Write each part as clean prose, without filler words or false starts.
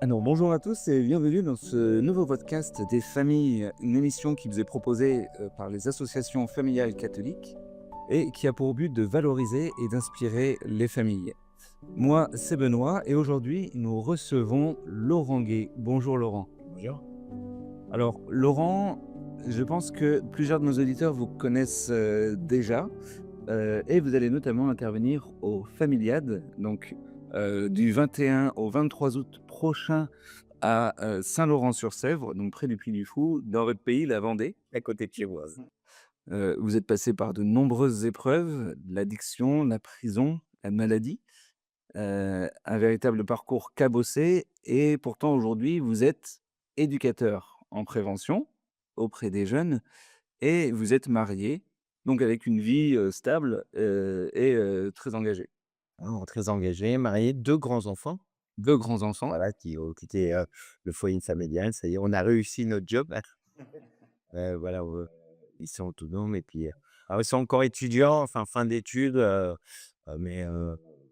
Alors bonjour à tous et bienvenue dans ce nouveau podcast des familles, une émission qui vous est proposée par les associations familiales catholiques et qui a pour but de valoriser et d'inspirer les familles. Moi, c'est Benoît et aujourd'hui, nous recevons Laurent Gay. Bonjour Laurent. Bonjour. Alors Laurent, je pense que plusieurs de nos auditeurs vous connaissent déjà et vous allez notamment intervenir au Familiade, donc du 21 au 23 août prochain à Saint-Laurent-sur-Sèvre, donc près du Puy du Fou, dans votre pays, la Vendée. À côté de chez moi. Vous êtes passé par de nombreuses épreuves, l'addiction, la prison, la maladie, un véritable parcours cabossé et pourtant aujourd'hui vous êtes éducateur en prévention auprès des jeunes et vous êtes marié, donc avec une vie, stable, et très engagée. Hein, très engagé, marié, 2 grands-enfants, 2 grands-enfants. voilà, qui ont quitté, le foyer familial. Ça y est, on a réussi notre job, hein. Voilà, ils sont autonomes et puis, alors ils sont encore étudiants, enfin fin d'études, mais,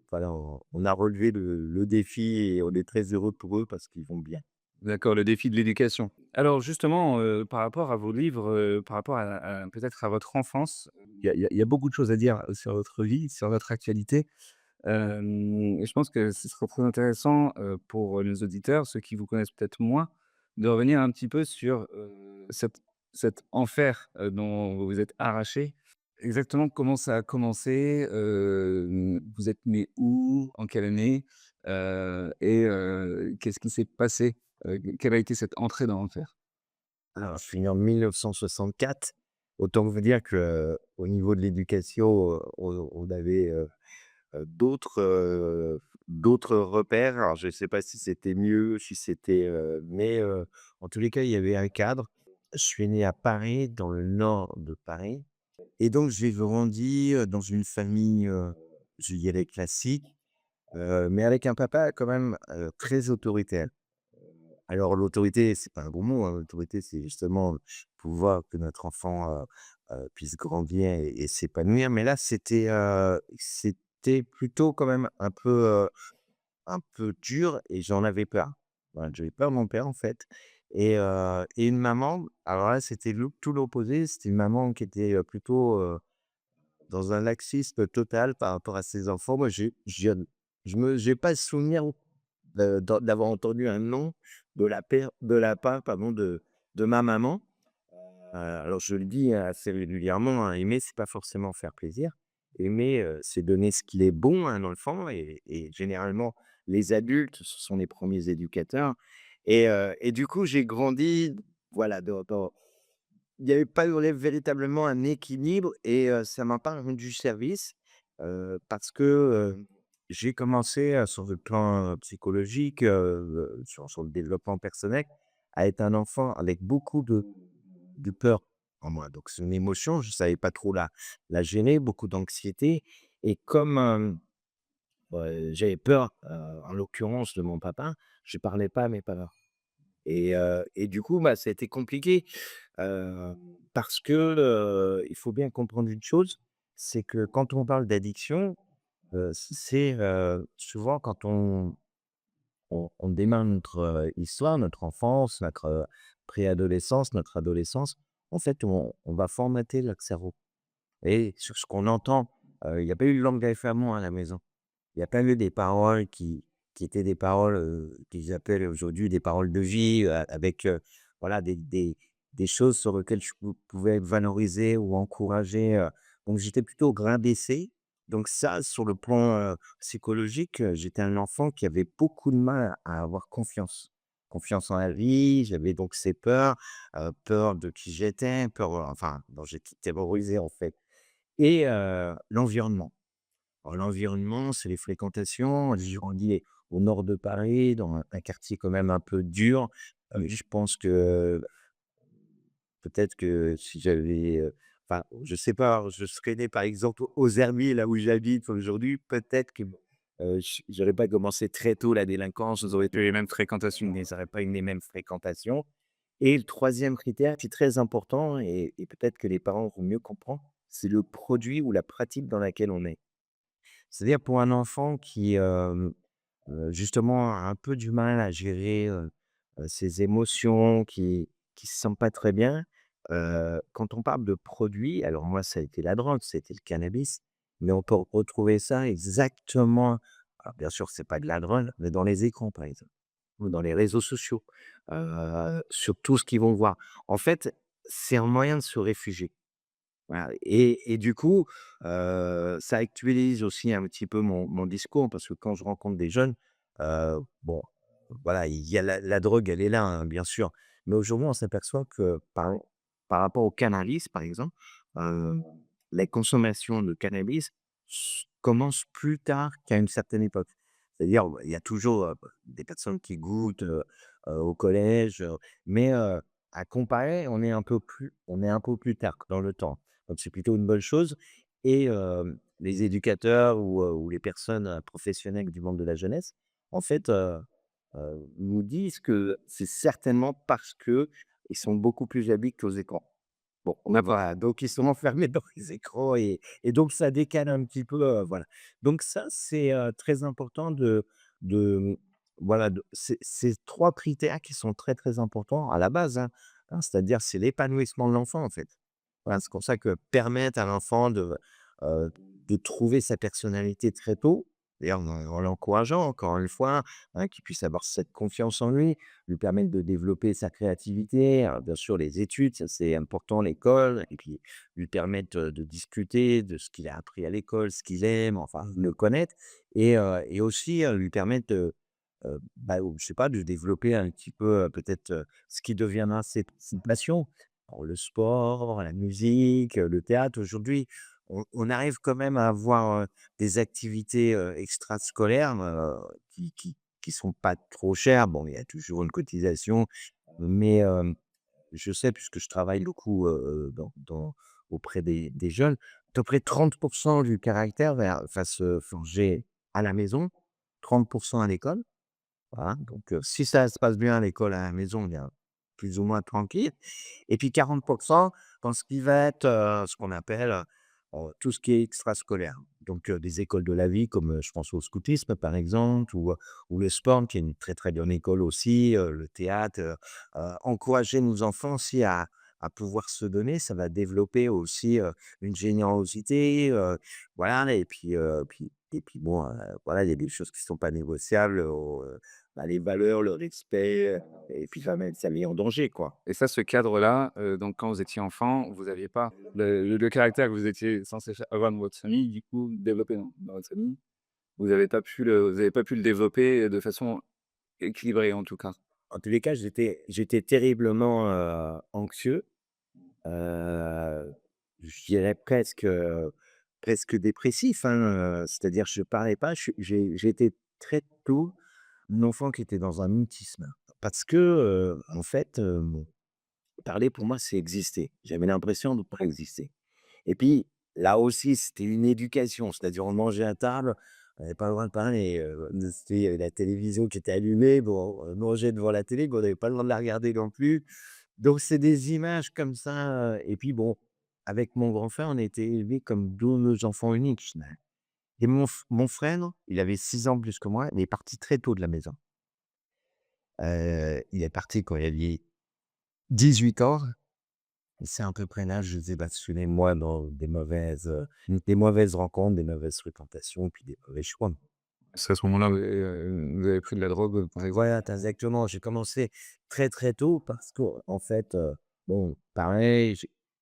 voilà, on a relevé le défi et on est très heureux pour eux parce qu'ils vont bien. D'accord, le défi de l'éducation. Alors justement, par rapport à vos livres, par rapport à peut-être à votre enfance, il y a beaucoup de choses à dire sur votre vie, sur votre actualité. Et je pense que ce serait très intéressant, pour nos auditeurs, ceux qui vous connaissent peut-être moins, de revenir un petit peu sur, cet enfer, dont vous vous êtes arraché. Exactement comment ça a commencé? Vous êtes né où? En quelle année? Et qu'est-ce qui s'est passé? Quelle a été cette entrée dans l'enfer? Alors je suis né en 1964. Autant vous dire que, au niveau de l'éducation, on avait, d'autres repères. Alors je ne sais pas si c'était mieux, si c'était, mais en tous les cas, il y avait un cadre. Je suis né à Paris, dans le nord de Paris et donc j'ai grandi, dans une famille, je dirais classique, mais avec un papa quand même, très autoritaire. Alors l'autorité, c'est pas un gros mot, hein, l'autorité, c'est justement pouvoir que notre enfant, puisse grandir et s'épanouir. Mais là, c'était plutôt quand même un peu dur et j'en avais peur. Voilà, j'avais peur de mon père, en fait et une maman, alors là, c'était tout l'opposé. C'était une maman qui était, plutôt, dans un laxisme total par rapport à ses enfants. Moi, j'ai pas le souvenir d'avoir entendu un «non» de la part, pardon, de ma maman. Alors je le dis assez régulièrement, hein, aimer, c'est pas forcément faire plaisir. Aimer, c'est donner ce qu'il est bon à un enfant et généralement, les adultes, ce sont les premiers éducateurs et du coup, j'ai grandi, voilà, dans il n'y avait pas véritablement un équilibre et ça m'a pas rendu service, parce que, j'ai commencé, sur le plan, psychologique, sur le développement personnel, à être un enfant avec beaucoup de peur en moi. Donc c'est une émotion, je ne savais pas trop la gérer, beaucoup d'anxiété et comme, j'avais peur, en l'occurrence de mon papa, je parlais pas à mes parents et du coup, bah, ça a été compliqué, heu, parce que, il faut bien comprendre une chose, c'est que quand on parle d'addiction, c'est, souvent quand on démarre notre, histoire, notre enfance, notre, préadolescence, notre adolescence, en fait, on va formater notre cerveau et sur ce qu'on entend, il y a pas eu de langage amour à la maison. Il y a pas eu des paroles qui étaient des paroles, qu'ils appellent aujourd'hui des paroles de vie, avec, voilà des choses sur lesquelles je pouvais être valorisé ou encouragé, donc j'étais plutôt au grain baissé. Donc ça, sur le plan, psychologique, j'étais un enfant qui avait beaucoup de mal à avoir confiance. Confiance en la vie, j'avais donc ces peurs, peur de qui j'étais, peur, enfin, dont j'étais terrorisé, en fait et l'environnement. Alors l'environnement, c'est les fréquentations. J'ai grandi au nord de Paris, dans un quartier quand même un peu dur. Je pense que peut-être que si j'avais, enfin, je sais pas, je serais né par exemple aux Hermies, là où j'habite aujourd'hui, peut-être que, j'aurais pas commencé très tôt la délinquance, j'aurais eu les mêmes fréquentations, mais j'aurais pas eu les mêmes fréquentations et le troisième critère qui est très important et peut-être que les parents vont mieux comprendre, c'est le produit ou la pratique dans laquelle on est. C'est-à-dire pour un enfant qui, justement un peu du mal à gérer, ses émotions, qui se sent pas très bien. Quand on parle de produits, alors moi ça a été la drogue, c'était le cannabis, mais on peut retrouver ça exactement, alors bien sûr c'est pas de la drogue, mais dans les écrans par exemple, ou dans les réseaux sociaux, sur tout ce qu'ils vont voir. En fait, c'est un moyen de se réfugier. Voilà, et du coup, ça actualise aussi un petit peu mon discours parce que quand je rencontre des jeunes, bon, voilà, il y a la drogue, elle est là, hein, bien sûr. Mais aujourd'hui, on s'aperçoit que par rapport au cannabis, par exemple, heu, la consommation de cannabis commence plus tard qu'à une certaine époque. C'est-à-dire, il y a toujours, des personnes qui goûtent, au collège, mais à comparer, on est un peu plus tard dans le temps. Donc c'est plutôt une bonne chose, et les éducateurs ou les personnes, professionnelles du monde de la jeunesse, en fait, nous disent que c'est certainement parce qu'ils sont beaucoup plus addicts aux écrans. Bon, voilà, donc ils sont enfermés dans les écrans, et donc ça décale un petit peu, voilà. Donc ça, c'est, très important de voilà, c'est 3 critères qui sont très, très importants à la base, hein, c'est-à-dire c'est l'épanouissement de l'enfant, en fait. Voilà, c'est pour ça que permettre à l'enfant de trouver sa personnalité très tôt, d'ailleurs en l'encourageant encore une fois, hein, qu'il puisse avoir cette confiance en lui, lui permettre de développer sa créativité. Alors bien sûr les études, ça c'est important, l'école, et puis lui permettre, de discuter de ce qu'il a appris à l'école, ce qu'il aime, enfin le connaître, et aussi, lui permettre de, je sais pas, de développer un petit peu, peut-être, ce qui deviendra ses passions. Alors le sport, la musique, le théâtre. Aujourd'hui, on arrive quand même à avoir, des activités, extrascolaires, qui sont pas trop chères. Bon, il y a toujours une cotisation, mais je sais puisque je travaille beaucoup, auprès des jeunes, à peu près 30 du caractère va se forger à la maison, 30 à l'école. Voilà, donc si ça se passe bien à l'école, à la maison, bien, plus ou moins tranquille, et puis 40 dans ce qui va être, ce qu'on appelle, tout ce qui est extrascolaire. Donc des écoles de la vie comme, je pense au scoutisme par exemple, ou le sport qui est une très, très bonne école aussi, le théâtre, encourager nos enfants aussi à pouvoir se donner, ça va développer aussi, une générosité, voilà, et puis bon, voilà, il y a des choses qui ne sont pas négociables, les valeurs, le respect, et puis ça met sa vie en danger, quoi. Et ça, ce cadre-là, donc quand vous étiez enfant, vous aviez pas le caractère que vous étiez censé avoir dans votre famille, du coup, développer dans votre famille, vous avez pas pu le développer de façon équilibrée, en tout cas? En tous les cas, j'étais terriblement, anxieux, heu, je dirais presque dépressif, hein, c'est-à-dire je parlais pas, j'ai été très tôt un enfant qui était dans un mutisme parce que, en fait, parler pour moi, c'est exister. J'avais l'impression de pas exister. Et puis, là aussi, c'était une éducation, c'est-à-dire on mangeait à table, on n'avait pas le droit de parler, c'était la télévision qui était allumée, bon, on mangeait devant la télé, mais on n'avait pas le droit de la regarder non plus. Donc c'est des images comme ça, et puis bon, avec mon grand frère, on a été élevés comme 2 enfants uniques, je dirais. Et mon frère, il avait 6 ans plus que moi, il est parti très tôt de la maison. Il est parti quand il avait 18 ans. C'est à peu près là, je faisais basculer moi dans des mauvaises rencontres, des mauvaises fréquentations, puis des mauvais choix. C'est à ce moment-là, vous avez pris de la drogue, par exemple? Voilà, tu exactement. J'ai commencé très, très tôt parce qu'en fait, bon, pareil,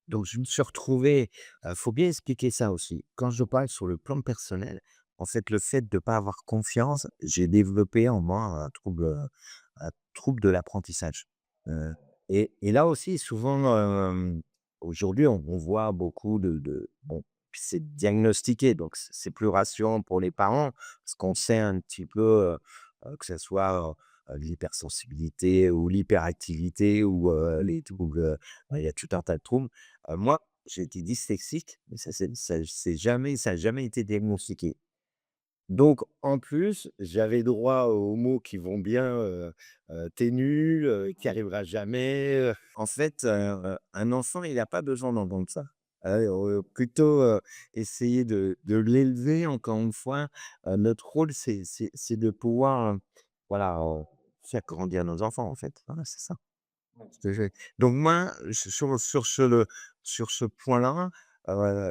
donc je me suis retrouvé, faut bien expliquer ça aussi. Quand je parle sur le plan personnel, en fait, le fait de ne pas avoir confiance, j'ai développé en moi un trouble de l'apprentissage. Heu et là aussi souvent, aujourd'hui on voit beaucoup de bon, puis c'est diagnostiqué donc c'est plus rassurant pour les parents parce qu'on sait un petit peu, que ça soit, l'hypersensibilité ou l'hyperactivité ou, les troubles, il y a tout un tas de troubles. Moi, j'ai été dyslexique, mais ça a jamais été diagnostiqué. Donc en plus, j'avais droit aux mots qui vont bien, «Tu nul», «Tu y arriveras jamais», En fait, un enfant, il a pas besoin d'entendre ça. plutôt, essayer de l'élever encore une fois. Notre rôle, c'est de pouvoir, voilà, faire grandir nos enfants, en fait. Voilà, c'est ça. Tout à fait. Donc moi, sur ce point-là,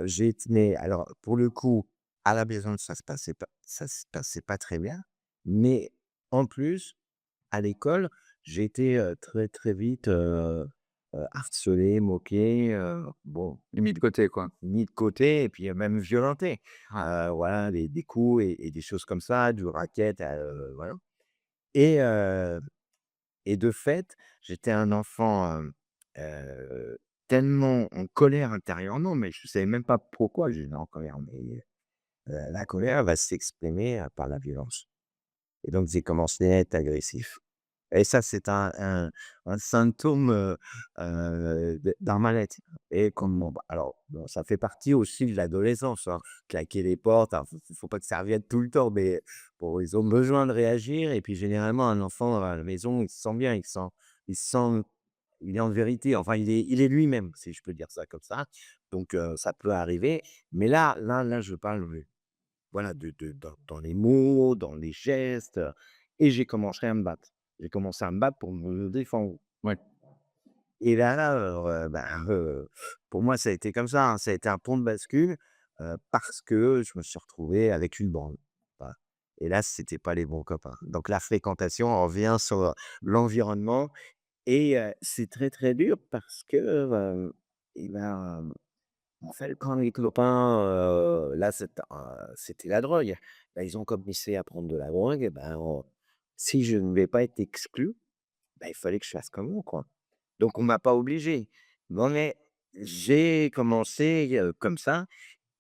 j'ai été mais alors pour le coup, à la maison, ça se passait pas très bien, mais en plus, à l'école, j'ai été, très, très vite, harcelé, moqué, bon, Mis de côté, quoi. mis de côté et puis, même violenté. Ah. Voilà, des coups et des choses comme ça, du racket, voilà et de fait, j'étais un enfant, tellement en colère intérieurement, mais je savais même pas pourquoi j'étais en colère, mais, la colère va s'exprimer, par la violence et donc j'ai commencé à être agressif et ça, c'est un symptôme, d'un mal-être et comme bon, bah, alors bon, ça fait partie aussi de l'adolescence, hein. Claquer les portes, alors faut pas que ça revienne tout le temps, mais bon, ils ont besoin de réagir et puis généralement un enfant à la maison, il se sent bien, il se sent il est en vérité, enfin il est lui-même, si je peux dire ça comme ça, donc ça peut arriver, mais là, je parle, voilà, dans les mots, dans les gestes, et j'ai commencé à me battre. J'ai commencé à me battre pour me défendre Ouais. et là, pour moi, ça a été comme ça, hein, ça a été un pont de bascule, parce que je me suis retrouvé avec une bande, voilà et là, c'était pas les bons copains. Donc la fréquentation, on revient sur, l'environnement et c'est très, très dur parce que, et ben, en fait, quand les copains, là, c'était la drogue. Bah, ils ont commencé à prendre de la drogue et ben, si je ne vais pas être exclu, bah, il fallait que je fasse comme eux, quoi. Donc on m'a pas obligé. Bon, mais j'ai commencé, comme ça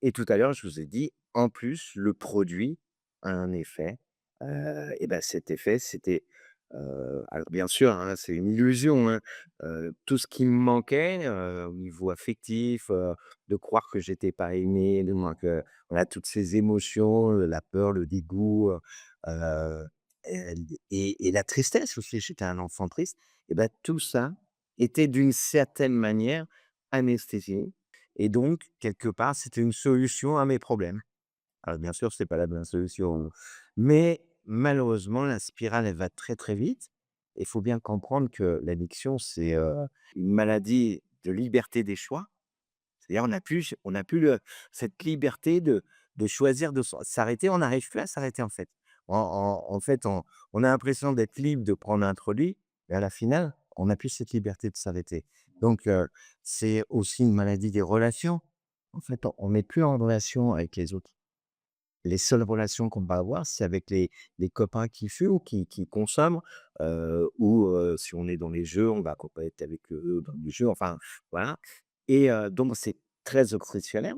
et tout à l'heure, je vous ai dit, en plus, le produit a un effet, et ben, cet effet, c'était, alors bien sûr, hein, c'est une illusion, hein, tout ce qui me manquait, au niveau affectif, de croire que j'étais pas aimé, de moi que voilà, toutes ces émotions, la peur, le dégoût, et la tristesse aussi, j'étais un enfant triste et ben, tout ça était d'une certaine manière anesthésié et donc, quelque part, c'était une solution à mes problèmes. Alors bien sûr, c'est pas la bonne solution, mais malheureusement, la spirale, elle va très, très vite. Il faut bien comprendre que l'addiction, c'est, une maladie de liberté des choix. C'est-à-dire on n'a plus cette liberté de choisir de s'arrêter, on n'arrive plus à s'arrêter, en fait. En fait, on a l'impression d'être libre de prendre un produit, mais à la finale, on n'a plus cette liberté de s'arrêter. Donc c'est aussi une maladie des relations. En fait, on n'est plus en relation avec les autres. Les seules relations qu'on va avoir, c'est avec les copains qui fument, qui consomment, ou si on est dans les jeux, on va être avec eux dans les jeux, enfin, voilà et donc c'est très obsessionnel,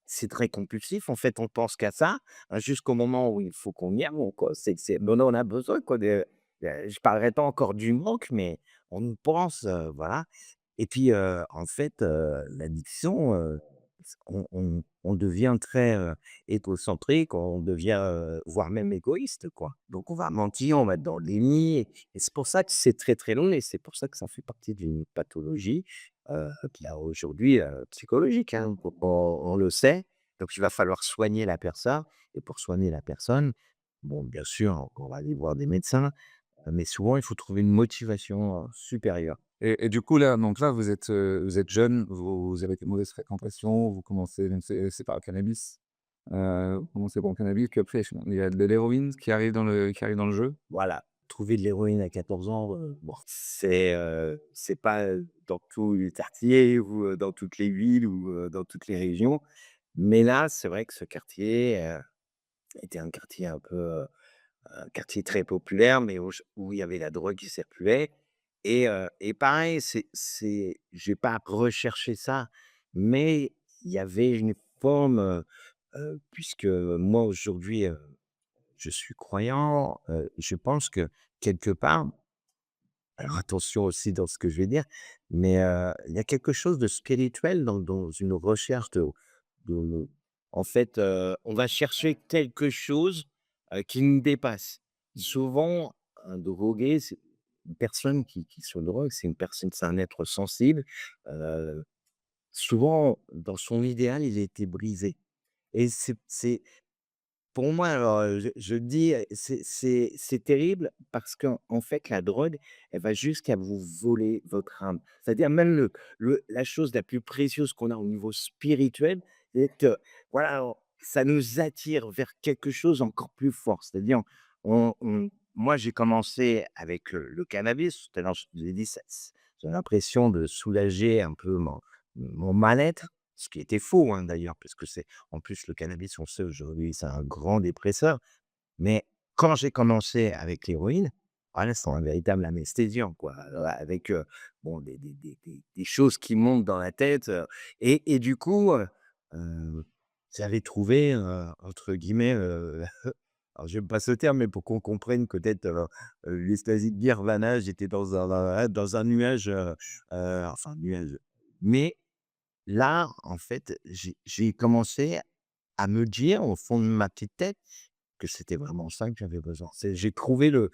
c'est très compulsif. En fait, on pense qu'à ça, jusqu'au moment où il faut qu'on y aille, quoi. C'est non, non, on a besoin, quoi, je parlerai pas encore du manque, mais on y pense, voilà et puis, en fait, l'addiction, on devient très, égocentrique, on devient, voire même égoïste, quoi. Donc on va mentir, on va être dans le déni et c'est pour ça que c'est très, très long et c'est pour ça que ça fait partie d'une pathologie, qui a aujourd'hui, psychologique, hein. On le sait, donc il va falloir soigner la personne et pour soigner la personne, bon, bien sûr, on va aller voir des médecins, mais souvent il faut trouver une motivation, supérieure. Et du coup, là, donc là, vous êtes jeune, vous avez des mauvaises fréquentations, vous commencez même c'est par le cannabis. Vous commencez par le cannabis, puis après, il y a de l'héroïne qui arrive dans le jeu. Voilà, trouver de l'héroïne à 14 ans, bon, c'est pas, dans tous les quartiers ou, dans toutes les villes ou, dans toutes les régions. Mais là, c'est vrai que ce quartier, était un quartier un peu, un quartier très populaire, mais où il y avait la drogue qui circulait et pareil, j'ai pas recherché ça, mais il y avait une forme, puisque moi aujourd'hui, je suis croyant, je pense que quelque part alors attention aussi dans ce que je vais dire, mais il y a quelque chose de spirituel dans une recherche de en fait, on va chercher quelque chose, qui nous dépasse. Souvent, un drogué, c'est une personne qui se drogue, c'est une personne c'est un être sensible, souvent, dans son idéal, il était brisé et c'est pour moi, alors, je dis, c'est terrible parce qu'en fait, la drogue, elle va jusqu'à vous voler votre âme. C'est-à-dire même la chose la plus précieuse qu'on a au niveau spirituel, c'est que, voilà, ça nous attire vers quelque chose encore plus fort. C'est-à-dire, moi, j'ai commencé avec, le cannabis. Tout à l'heure, je vous ai dit, ça j'ai l'impression de soulager un peu mon mal-être, ce qui était faux, hein, d'ailleurs, parce que c'est en plus, le cannabis, on sait aujourd'hui, c'est un grand dépresseur. Mais quand j'ai commencé avec l'héroïne, voilà, c'est un véritable anesthésiant, quoi, avec, bon, des choses qui montent dans la tête, et du coup, j'avais trouvé, entre guillemets, alors j'aime pas ce terme, mais pour qu'on comprenne peut-être, l'extasie de nirvana, j'étais dans un nuage, enfin nuage. Mais là, en fait, j'ai commencé à me dire au fond de ma petite tête que c'était vraiment ça que j'avais besoin. J'ai trouvé le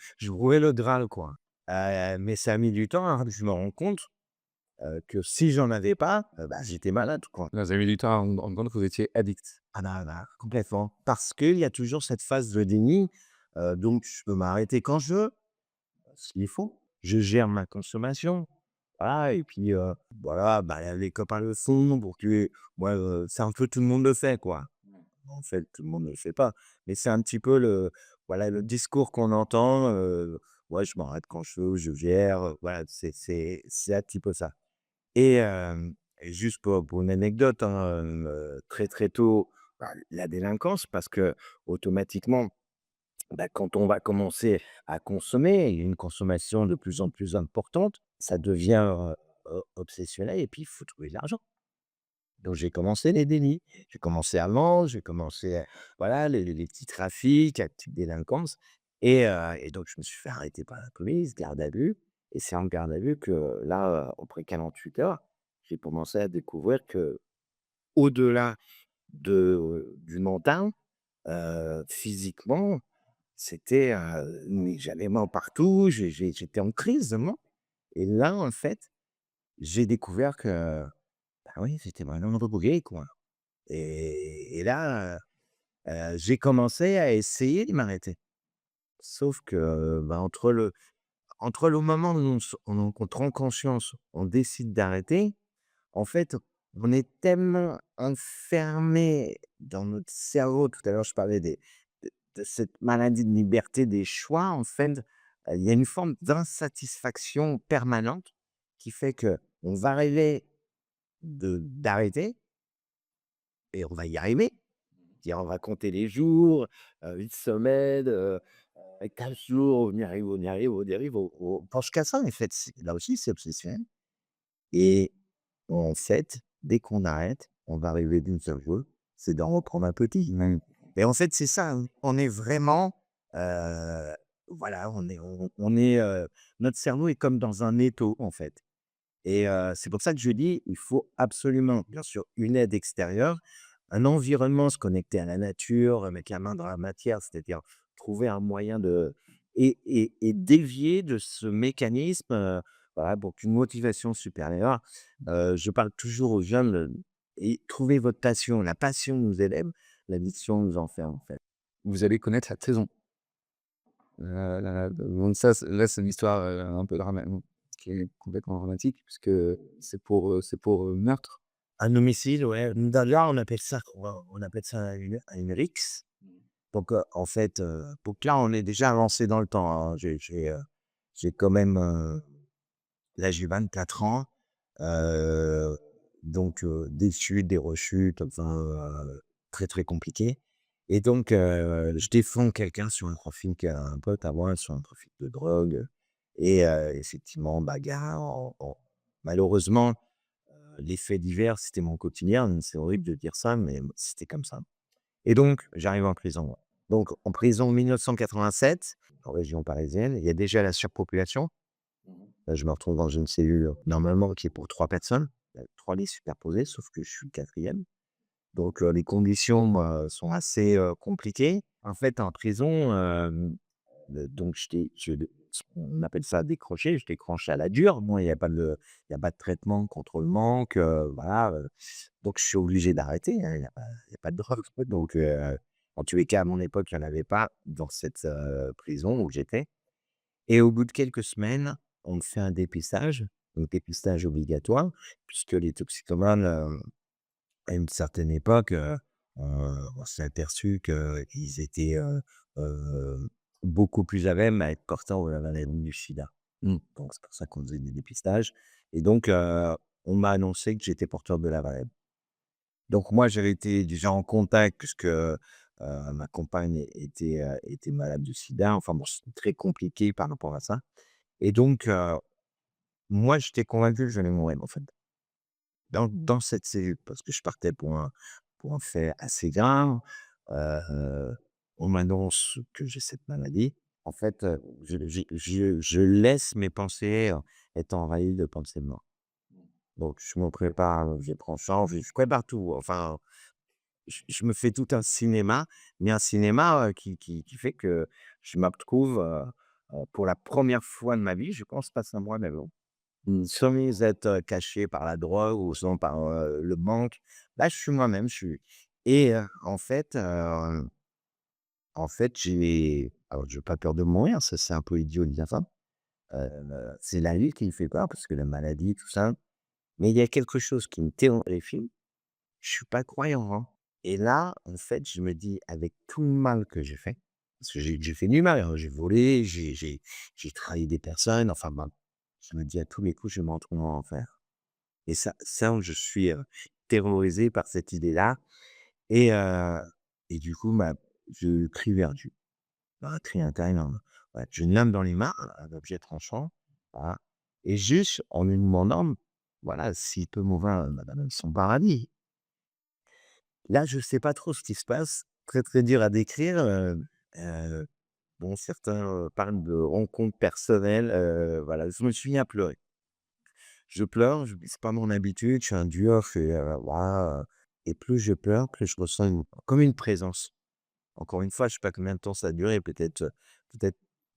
Graal, quoi. Mais ça a mis du temps, hein, je me rends compte, que si j'en avais pas, bah, j'étais malade, quoi. Vous avez mis du temps à vous rendre compte que vous étiez addict. Ah bah, complètement. Parce qu'il y a toujours cette phase de déni, donc je peux m'arrêter quand je veux, s'il faut. Je gère ma consommation, voilà et puis, voilà, bah, les copains le font pour que moi, c'est un peu tout le monde le fait, quoi. En fait, tout le monde ne le fait pas, mais c'est un petit peu voilà, le discours qu'on entend, «Ouais, je m'arrête quand je veux, je gère», voilà, c'est un petit peu ça et juste pour une anecdote, hein, très, très tôt, bah, la délinquance parce que automatiquement, bah, quand on va commencer à consommer, il y a une consommation de plus en plus importante, ça devient, obsessionnel et puis il faut trouver de l'argent. Donc j'ai commencé les délits. J'ai commencé à vendre, j'ai commencé, voilà, les petits trafics, la petite délinquance et donc je me suis fait arrêter par la police, garde à vue et c'est en garde à vue que là, après 48 heures, j'ai commencé à découvrir que au delà du mental, physiquement, c'était, mais j'avais mal partout, j'étais en crise vraiment et là, en fait, j'ai découvert que, bah, oui, c'était vraiment drogué, quoi. Et là, j'ai commencé à essayer de m'arrêter. Sauf que, bah, entre le moment où qu'on prend conscience, on décide d'arrêter, en fait, on est tellement enfermé dans notre cerveau. Tout à l'heure, je parlais de cette maladie de liberté des choix. En fait, il y a une forme d'insatisfaction permanente qui fait que on va rêver d'arrêter et on va y arriver. Dire on va compter les jours, 1 semaine, 15 jours, on y arrive, on y arrive, on y arrive, on pense qu'à ça en fait, là aussi c'est obsessionnel et en fait, dès qu'on arrête, on va arriver d'une seule chose, c'est d'en reprendre un petit. Mmh. Et en fait, c'est ça, hein, on est vraiment, voilà, notre cerveau est comme dans un étau en fait et c'est pour ça que je dis, il faut absolument, bien sûr, une aide extérieure, un environnement, se connecter à la nature, mettre la main dans la matière, c'est-à-dire trouver un moyen de et dévier de ce mécanisme, voilà, pour qu'une motivation supérieure, je parle toujours aux jeunes, et trouvez votre passion. La passion nous élève, l'addiction nous enferme, en fait. Vous allez connaître la trahison. Donc ça, c'est une histoire, un peu qui est complètement dramatique puisque c'est pour, meurtre. Un homicide, ouais, d'ailleurs, on appelle ça une rixe. Donc, en fait, donc là, on est déjà avancé dans le temps, hein. J'ai quand même, là, j'ai 24 ans, heu, donc, des chutes, des rechutes, enfin, très, très compliqué et donc, je défends quelqu'un sur un trafic, un pote à moi sur un trafic de drogue et effectivement, bagarre, malheureusement, les faits divers, c'était mon quotidien. C'est horrible de dire ça, mais c'était comme ça. Et donc, j'arrive en prison. Donc, en prison 1987, en région parisienne, il y a déjà la surpopulation. Je me retrouve dans une cellule, normalement, qui est pour 3 personnes. 3 lits superposés, sauf que je suis le 4e. Donc, les conditions, sont assez, compliquées. En fait, en prison, donc on appelle ça décrocher, je décroche à la dure. Moi, il y a pas de traitement contre le manque, voilà, donc je suis obligé d'arrêter, hein, il y a pas de drogue, quoi, donc en tous les cas, à mon époque, il y en avait pas dans cette, prison où j'étais et au bout de quelques semaines, on me fait un dépistage, donc dépistage obligatoire puisque les toxicomanes, à une certaine époque, on s'est aperçu qu'ils étaient, heu, beaucoup plus à même à être porteurs de la maladie du sida. Donc c'est pour ça qu'on faisait des dépistages et donc on m'a annoncé que j'étais porteur de la maladie. Donc moi, j'avais été déjà en contact puisque, ma compagne était malade du sida. Enfin bon, c'était très compliqué par rapport à ça et donc moi, j'étais convaincu que j'allais mourir, en fait. Dans cette cellule, parce que je partais pour un fait assez grave, on m'annonce que j'ai cette maladie. En fait, je laisse mes pensées, être envahies de pensées de mort. Donc je me prépare, je prends change, je prépare tout. Enfin, je me fais tout un cinéma, mais un cinéma, qui fait que je me retrouve, pour la première fois de ma vie, je pense pas à moi-même. Sans être, caché par la drogue ou sinon par, le manque. Là, je suis moi-même, je suis et en fait, j'ai alors j'ai pas peur de mourir, ça, c'est un peu idiot de dire ça. C'est la vie qui me fait peur parce que la maladie, tout ça, mais il y a quelque chose qui me terrifie, je suis pas croyant, hein et là, en fait, je me dis avec tout le mal que j'ai fait, parce que j'ai fait du mal, hein, j'ai volé, j'ai trahi des personnes, enfin, ben, je me dis à tous les coups, je vais me retrouver en enfer. Et ça, je suis, terrorisé par cette idée-là et du coup, bah, je crie vers Dieu. Un cri intérieur, ouais, j'ai une lame dans les mains, un objet tranchant, voilà et juste en lui demandant, voilà, s'il peut m'ouvrir, son paradis. Là, je sais pas trop ce qui se passe, très, très dur à décrire, heu, bon, certains, parlent de rencontres personnelles, voilà, je me suis mis à pleurer. Je pleure, je c'est pas mon habitude, je suis un dur, je fais, waouh et plus je pleure, plus je ressens comme une présence. Encore une fois, je sais pas combien de temps ça a duré, peut-être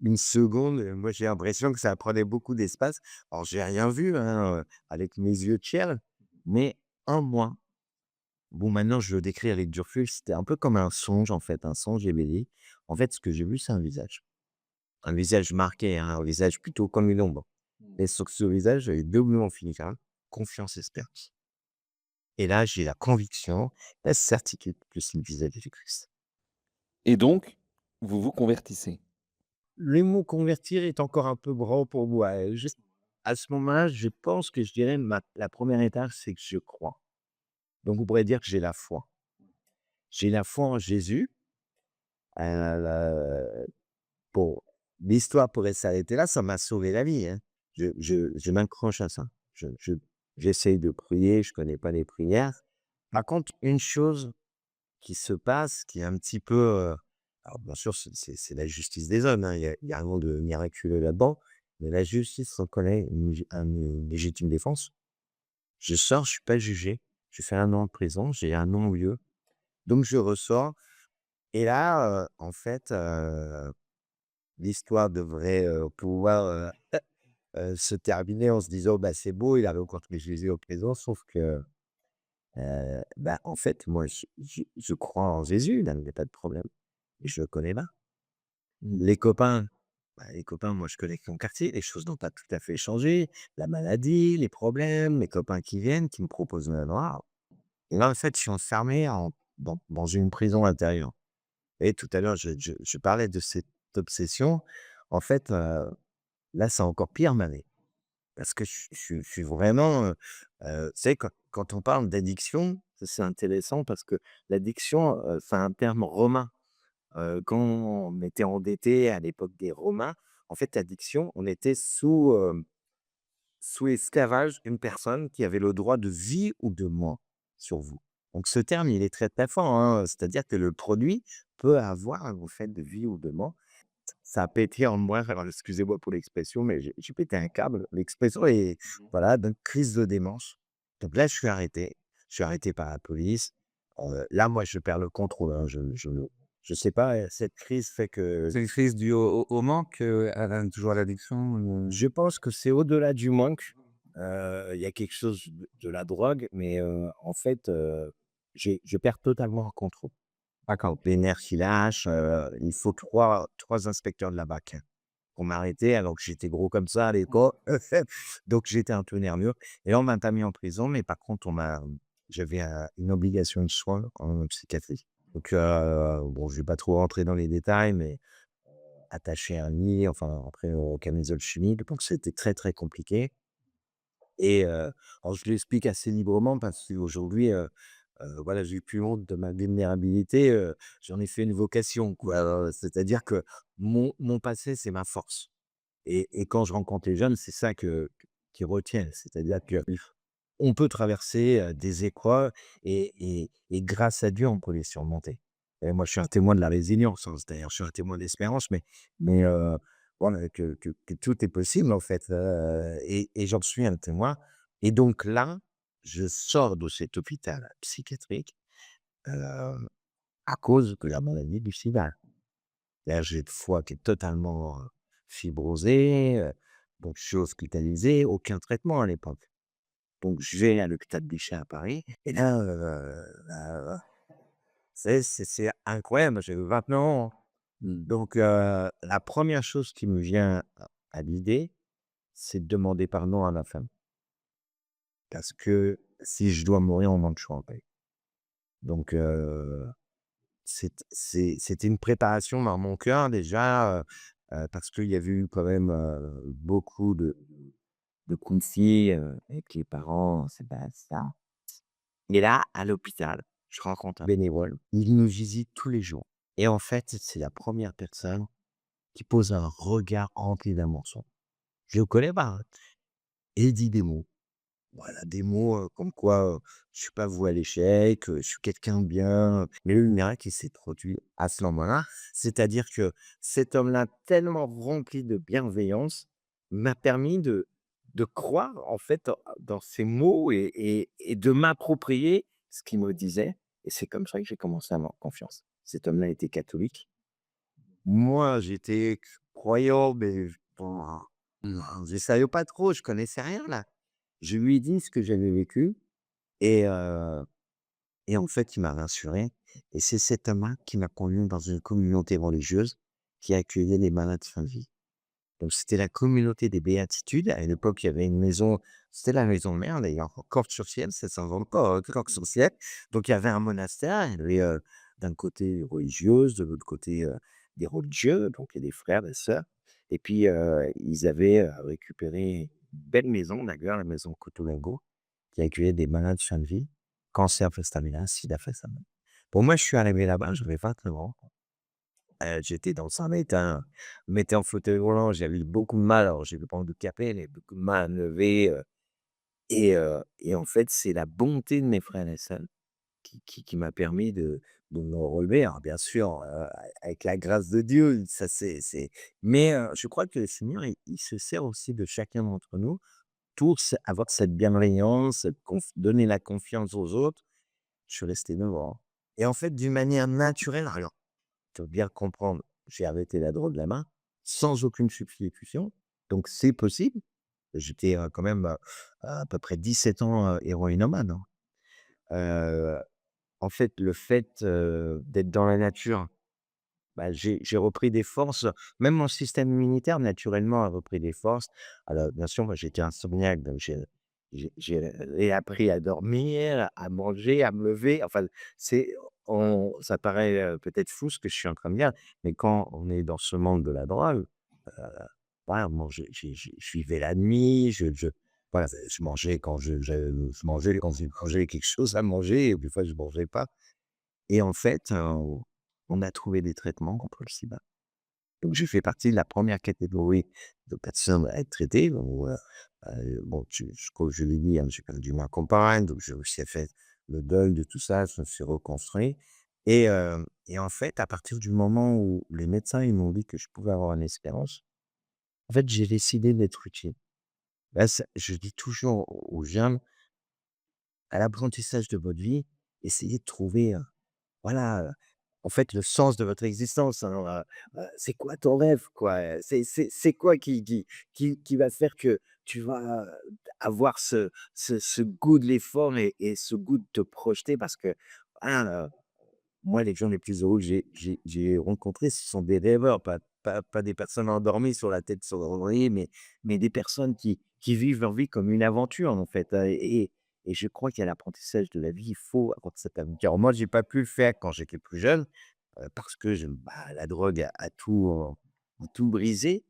une seconde, moi j'ai l'impression que ça prenait beaucoup d'espace. Alors j'ai rien vu, hein, avec mes yeux de chair, mais un mois. Bon maintenant je le décris avec du recul, c'était un peu comme un songe en fait, un songe éveillé. En fait, ce que j'ai vu, c'est un visage. Un visage marqué, hein, un visage plutôt comme une ombre. Et sur ce visage, j'avais 2 mots en filigrane: confiance, espérance. Et là, j'ai la conviction, la certitude que c'est le visage de Jésus-Christ. Et donc, vous vous convertissez. Le mot convertir est encore un peu grand pour moi, juste à ce moment-là, je pense que je dirais la première étape, c'est que je crois. Donc on pourrait dire que j'ai la foi. J'ai la foi en Jésus, heu, bon, l'histoire pourrait s'arrêter là, ça m'a sauvé la vie, hein. Je m'accroche à ça. J'essaye de prier, je connais pas les prières. Par contre, une chose qui se passe, qui est un petit peu, alors bien sûr, c'est la justice des hommes, hein, il y a rien de miraculeux là-dedans, mais la justice reconnaît une légitime défense. Je sors, je suis pas jugé, j'ai fait 1 an de prison, j'ai un non-lieu, donc je ressors et là, en fait, l'histoire devrait, pouvoir, se terminer en se disant: «Bah, c'est beau, il a rencontré Jésus en prison», sauf que, bah, en fait, moi, je crois en Jésus, là, il y a pas de problème, mais je le connais pas. Les copains, bah, les copains, moi, je connais que mon quartier, les choses n'ont pas tout à fait changé. La maladie, les problèmes, les copains qui viennent, qui me proposent le noir. Et là, en fait, je suis enfermé dans une prison intérieure. Et tout à l'heure, je parlais de cette obsession. En fait, là, c'est encore pire, ma vie. Parce que je suis vraiment, tu sais, quand on parle d'addiction, ça, c'est intéressant parce que l'addiction, c'est un terme romain. Quand on était endetté à l'époque des Romains, en fait, addiction, on était sous esclavage d'une personne qui avait le droit de vie ou de mort sur vous. Donc ce terme, il est très, très fort, hein, c'est-à-dire que le produit peut avoir un fait de vie ou de mort. Ça a pété en moi, alors excusez-moi pour l'expression, mais j'ai pété un câble. L'expression est voilà, donc crise de démence. Donc là, je suis arrêté. Je suis arrêté par la police. Là, moi, je perds le contrôle, hein. Je sais pas, cette crise fait que C'est une crise due au manque, toujours à l'addiction, je pense que c'est au-delà du manque. Il y a quelque chose de la drogue, mais en fait, je perds totalement le contrôle. D'accord. Les nerfs qui lâchent, il faut trois inspecteurs de la BAC pour m'arrêter alors que j'étais gros comme ça à l'époque. Donc j'étais un peu nerveux et là, on m'a pas mis en prison, mais par contre, j'avais une obligation de soins en psychiatrie. Donc bon, je vais pas trop rentrer dans les détails, mais attaché à un lit, enfin après, camisole chimique, donc c'était très, très compliqué et alors je l'explique assez librement parce qu'aujourd'hui, voilà, j'ai plus honte de ma vulnérabilité, j'en ai fait une vocation, quoi, c'est-à-dire que mon passé, c'est ma force et quand je rencontre les jeunes, c'est ça qu'ils retiennent. C'est-à-dire qu'on peut traverser, des épreuves et grâce à Dieu, on peut les surmonter et moi, je suis un témoin de la résilience, hein, c'est-à-dire je suis un témoin d'espérance, mais voilà, que tout est possible, en fait, et j'en suis un témoin et donc là, je sors de cet hôpital psychiatrique, heu, à cause de la maladie du sida. C'est-à-dire j'ai le foie qui est totalement, fibrosé, donc je suis hospitalisé, aucun traitement à l'époque. Donc je vais à l'hôpital Bichat à Paris et là, c'est incroyable, j'ai 29 ans, hein. Donc la première chose qui me vient à l'idée, c'est de demander pardon à ma femme. Parce que si je dois mourir, on manque de choix en paix. Donc c'était une préparation dans mon cœur déjà, parce qu'il y avait eu quand même, beaucoup de conflits, avec les parents, c'est pas ça. Et là, à l'hôpital, je rencontre un bénévole. Il nous visite tous les jours et en fait, c'est la première personne qui pose un regard rempli d'amour sur moi. Je le connais pas, hein, et il dit des mots. Voilà, des mots, comme quoi, je suis pas voué à l'échec, je suis quelqu'un de bien, mais le miracle, qui s'est produit à ce moment-là. C'est-à-dire que cet homme-là, tellement rempli de bienveillance, m'a permis de croire, en fait, dans ses mots et de m'approprier ce qu'il me disait et c'est comme ça que j'ai commencé à avoir confiance. Cet homme-là était catholique. Moi, j'étais croyant, mais bon, je savais pas trop, je connaissais rien là. Je lui ai dit ce que j'avais vécu et en fait, il m'a rassuré et c'est cet homme-là qui m'a conduit dans une communauté religieuse qui accueillait les malades de fin de vie. Donc c'était la communauté des béatitudes. À une époque, il y avait une maison, c'était la maison mère d'ailleurs, Cordes-sur-Ciel, ça s'invente pas, Cordes-sur-Ciel. Donc il y avait un monastère, il y avait, d'un côté religieuses, de l'autre côté, des religieux, donc il y a des frères, des sœurs et puis, ils avaient, récupéré une belle maison d'ailleurs, la maison Cotolengo, qui accueillait des malades de fin de vie, cancer face terminal, sida face terminal. Pour moi, je suis arrivé là-bas, j'avais 29 ans. J'étais dans un état, je me mettais en fauteuil roulant, j'avais eu beaucoup de mal, alors j'ai pas handicapé, mais beaucoup de mal à me lever, et en fait, c'est la bonté de mes frères et sœurs qui m'a permis de me relever. Alors bien sûr, avec la grâce de Dieu, ça c'est mais je crois que le Seigneur, il se sert aussi de chacun d'entre nous pour avoir cette bienveillance, cette donner la confiance aux autres. Je suis resté devant et en fait, d'une manière naturelle, alors il faut bien comprendre, j'ai arrêté la drogue la main, sans aucune substitution, donc c'est possible. J'étais, quand même, à peu près 17 ans, héroïnomane, hein. Heu, En fait, le fait, d'être dans la nature, bah, j'ai repris des forces, même mon système immunitaire naturellement a repris des forces. Alors bien sûr, moi j'étais insomniaque, donc j'ai réappris à dormir, à manger, à me lever, enfin c'est ça paraît, peut-être fou ce que je suis en train de dire, mais quand on est dans ce monde de la drogue, heu, voilà, moi je vivais la nuit, voilà, je mangeais quand je mangeais quand j'avais quelque chose à manger et des fois je mangeais pas. Et en fait, on a trouvé des traitements contre le sida. Donc j'ai fait partie de la première catégorie de personnes à être traitées. Bon, bon, comme je l'ai dit, hein, j'ai perdu ma compagne, donc j'ai aussi fait le deuil de tout ça, je me suis reconstruit et en fait, à partir du moment où les médecins, ils m'ont dit que je pouvais avoir une espérance, en fait, j'ai décidé d'être utile. Là, je dis toujours aux jeunes, à l'apprentissage de votre vie, essayez de trouver, voilà, en fait, le sens de votre existence, hein, c'est quoi ton rêve, quoi? C'est quoi qui va faire que tu vas avoir ce goût de l'effort et ce goût de te projeter? Parce que, hein, moi, les gens les plus heureux que j'ai rencontrés, ce sont des rêveurs, pas des personnes endormies sur la tête sur l'oreiller, mais des personnes qui vivent leur vie comme une aventure, en fait, et je crois qu'à l'apprentissage de la vie, il faut avoir cette aventure. Moi, j'ai pas pu le faire quand j'étais plus jeune, parce que la drogue a tout brisé,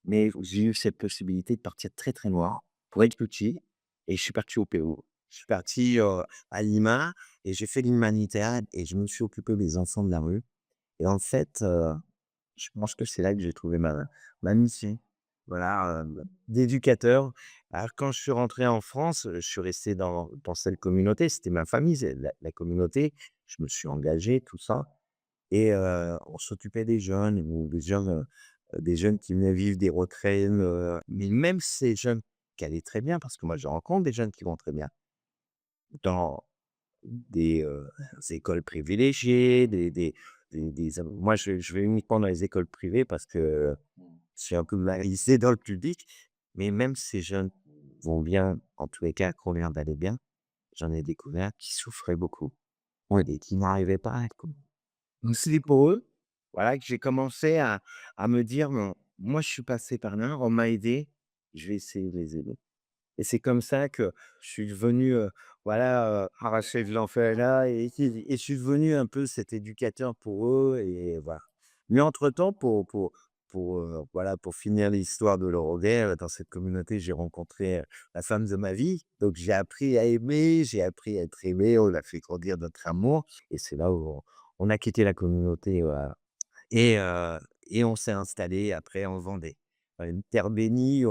mais j'ai eu cette possibilité de partir très, très loin pour être petit et je suis parti au Pérou. Je suis parti, à Lima et j'ai fait l'humanitaire et je me suis occupé des enfants de la rue et en fait, je pense que c'est là que j'ai trouvé ma mission. Voilà, d'éducateur. Alors quand je suis rentré en France, je suis resté dans cette communauté, c'était ma famille, c'est la communauté. Je me suis engagé, tout ça et on s'occupait des jeunes ou des jeunes qui venaient vivre des retraites, mais même ces jeunes qui allaient très bien, parce que moi je rencontre des jeunes qui vont très bien dans des, écoles privilégiées, moi je vais uniquement dans les écoles privées parce que je suis un peu mal lycée dans le public, mais même ces jeunes vont bien, en tous les cas, qui ont l'air d'aller bien, j'en ai découvert qui souffraient beaucoup, ouais, et qui n'arrivaient pas à être comme donc c'est pour eux, voilà, que j'ai commencé à me dire: «Bon, moi je suis passé par là, on m'a aidé, je vais essayer de les aider». Et c'est comme ça que je suis devenu, voilà, arraché de l'enfer là et je suis devenu un peu cet éducateur pour eux et voilà. Mais entre-temps, voilà, pour finir l'histoire de l'Eurodance, dans cette communauté, j'ai rencontré, la femme de ma vie. Donc j'ai appris à aimer, j'ai appris à être aimé, on a fait grandir notre amour et c'est là où on a quitté la communauté, voilà. Et on s'est installé après en Vendée, une terre bénie,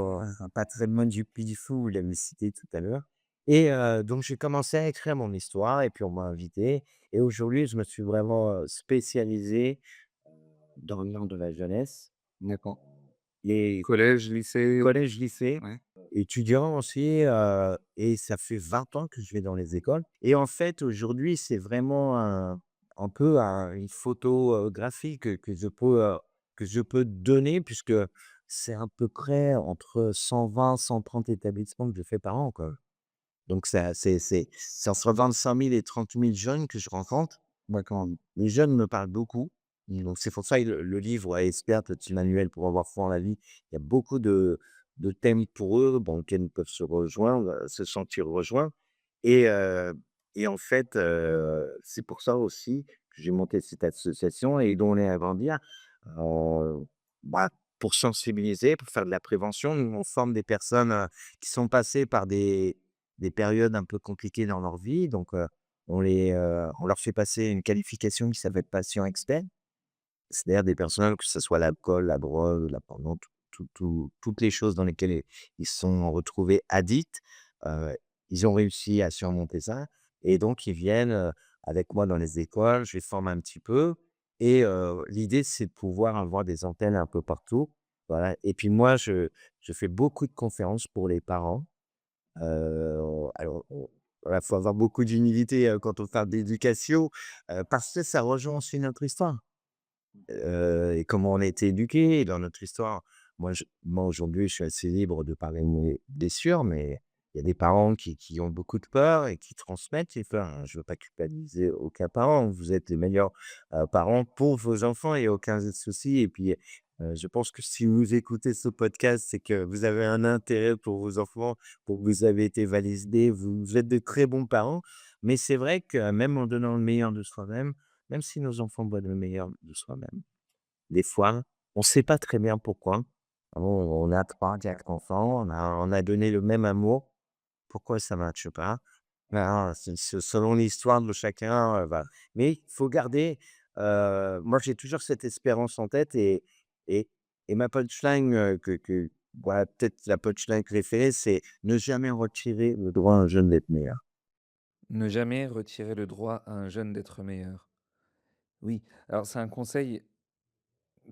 pas très loin du Puy du Fou, vous l'avez cité tout à l'heure et donc j'ai commencé à écrire mon histoire et puis on m'a invité et aujourd'hui je me suis vraiment, spécialisé, dans le monde de la jeunesse D'accord. et Collège, lycée? collège, lycée, Ouais. étudiant aussi, et ça fait 20 ans que je vais dans les écoles et en fait, aujourd'hui, c'est vraiment un peu une photographie que je peux donner puisque c'est à peu près entre 120-130 établissements que je fais par an, quoi. Donc ça c'est entre 25 000 et 30 000 jeunes que je rencontre. Moi, quand les jeunes me parlent beaucoup, donc c'est pour ça que le livre, ouais, Expert, petit manuel pour avoir foi en la vie, il y a beaucoup de thèmes pour eux, dans lesquels ils peuvent se rejoindre, se sentir rejoints et en fait, c'est pour ça aussi que j'ai monté cette association et dont on est à grandir, heu, bah, pour sensibiliser, pour faire de la prévention. Nous, on forme des personnes, qui sont passées par des périodes un peu compliquées dans leur vie, donc on leur fait passer une qualification qui s'appelle patient expert. C'est-à-dire des personnes, que ce soit l'alcool, la drogue, la porno, toutes les choses dans lesquelles ils se sont retrouvés addicts, heu, ils ont réussi à surmonter ça et donc ils viennent, avec moi dans les écoles, je les forme un petit peu et l'idée, c'est de pouvoir avoir des antennes un peu partout, voilà et puis moi, je fais beaucoup de conférences pour les parents. Alors, voilà, faut avoir beaucoup d'humilité, quand on parle d'éducation, parce que ça rejoint aussi notre histoire, et comment on a été éduqués dans notre histoire. Moi aujourd'hui, je suis assez libre de parler de mes blessures, mais il y a des parents qui ont beaucoup de peur et qui transmettent ces peurs, hein. Je veux pas culpabiliser aucun parent. Vous êtes les meilleurs, parents pour vos enfants, il y a aucun souci et puis, je pense que si vous écoutez ce podcast, c'est que vous avez un intérêt pour vos enfants, pour que vous avez été validés, vous êtes de très bons parents. Mais c'est vrai que même en donnant le meilleur de soi-même, même si nos enfants voient le meilleur de soi-même, des fois, on ne sait pas très bien pourquoi. On a 3-4 enfants, on a donné le même amour. Pourquoi ça ne matche pas? Ben, c'est selon l'histoire de chacun, voilà. Mais il faut garder, moi j'ai toujours cette espérance en tête et ma punchline, voilà, peut-être la punchline préférée, c'est: «Ne jamais retirer le droit à un jeune d'être meilleur». Ne jamais retirer le droit à un jeune d'être meilleur. Oui, alors c'est un conseil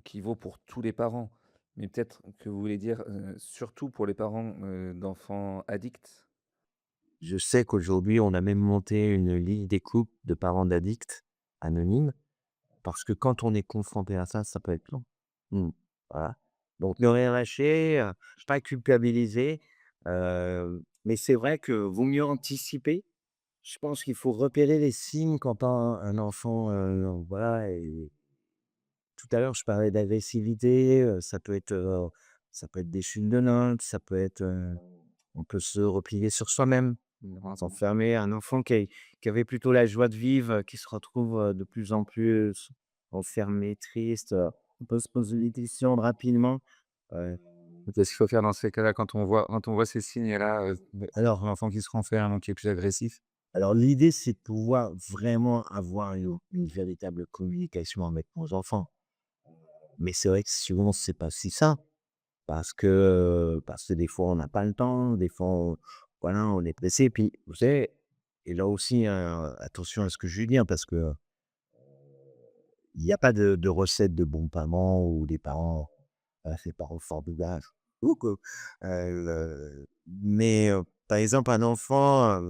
qui vaut pour tous les parents, mais peut-être que vous voulez dire, surtout pour les parents, d'enfants addicts? Je sais qu'aujourd'hui, on a même monté une ligne d'écoute de parents d'addicts anonymes. parce que quand on est confronté à ça, ça peut être long. Mmh, voilà. Donc ne rien lâcher, pas culpabiliser, mais c'est vrai que vaut mieux anticiper. Je pense qu'il faut repérer les signes quand un enfant, voilà et tout à l'heure je parlais d'agressivité, ça peut être des chutes de notes, ça peut être, on peut se replier sur soi-même, s'enfermer. Un enfant qui avait plutôt la joie de vivre, qui se retrouve, de plus en plus enfermé, triste, on peut se poser des questions rapidement. Heu, Qu'est-ce qu'il faut faire dans ces cas-là quand on voit ces signes-là, alors l'enfant qui se renferme, qui est plus agressif? alors l'idée, c'est de pouvoir vraiment avoir une véritable communication avec nos enfants. Mais c'est vrai que souvent, c'est pas si simple parce que des fois, on n'a pas le temps, des fois, voilà, on est pressé. Puis, vous savez, et là aussi, hein, attention à ce que je vais dire parce que il y a pas de recette de bons parents ou des parents, ces parents formidables ou que, mais, par exemple, un enfant,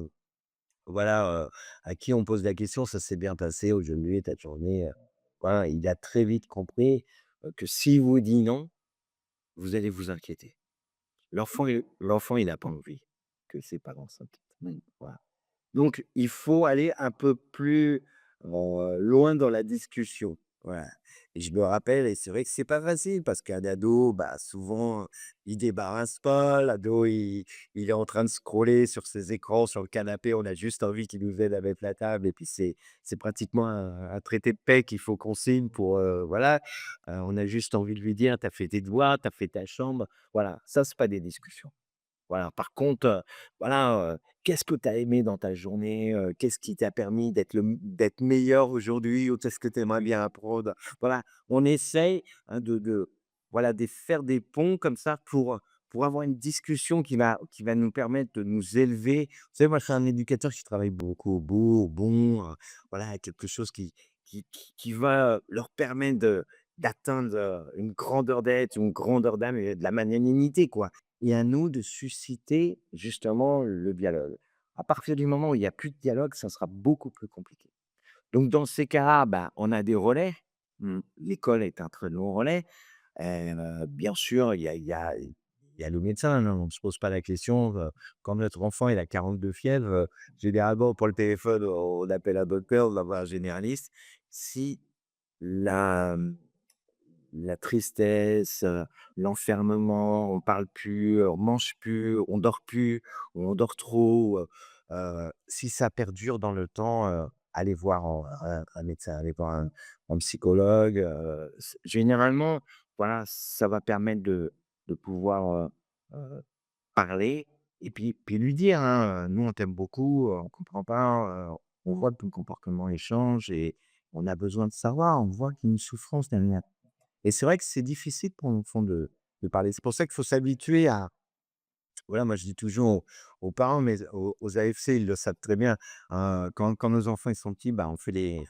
voilà, à qui on pose la question: «Ça s'est bien passé aujourd'hui, ta journée?» Voilà, il a très vite compris, que s'il vous dit non, vous allez vous inquiéter. L'enfant, il a pas envie que ses parents s'inquiètent. Voilà. Donc il faut aller un peu plus, loin dans la discussion. Voilà et je me rappelle et c'est vrai que c'est pas facile parce qu'un ado, bah, souvent, il débarrasse pas. L'ado, il est en train de scroller sur ses écrans, sur le canapé. On a juste envie qu'il nous aide à mettre la table et puis c'est pratiquement un traité de paix qu'il faut qu'on signe pour, voilà. On a juste envie de lui dire: «Tu as fait tes devoirs, tu as fait ta chambre». Voilà, ça, c'est pas des discussions. Voilà, par contre, voilà, qu'est-ce que tu as aimé dans ta journée? Qu'est-ce qui t'a permis d'être meilleur aujourd'hui? Ou qu'est-ce que tu aimerais bien apprendre? Voilà, on essaye, hein, voilà, de faire des ponts comme ça pour avoir une discussion qui va nous permettre de nous élever. Vous savez, moi, je suis un éducateur qui travaille beaucoup au bon, voilà, quelque chose qui va leur permettre d'atteindre, une grandeur d'être, une grandeur d'âme et de la magnanimité, quoi. Et à nous de susciter justement le dialogue. À partir du moment où il y a plus de dialogue, ça sera beaucoup plus compliqué. Donc dans ces cas-là, bah, on a des relais. L'école est un très bon relais. Bien sûr, il y a le médecin, hein, on ne se pose pas la question, quand notre enfant il a 42 fièvres, généralement pour le téléphone, on appelle un docteur, on va voir un généraliste. Si la, la tristesse, l'enfermement, on parle plus, on mange plus, on dort plus, ou on dort trop, si ça perdure dans le temps, allez voir un médecin, allez voir un psychologue, généralement, voilà, ça va permettre de pouvoir, parler et puis lui dire, hein, «Nous, on t'aime beaucoup, on comprend pas, on voit que ton comportement il change et on a besoin de savoir, on voit qu'il y a une souffrance derrière». Et c'est vrai que c'est difficile pour l'enfant de parler. C'est pour ça qu'il faut s'habituer à voilà, moi je dis toujours aux parents, mais aux AFC, ils le savent très bien, quand nos enfants ils sont petits, bah, on fait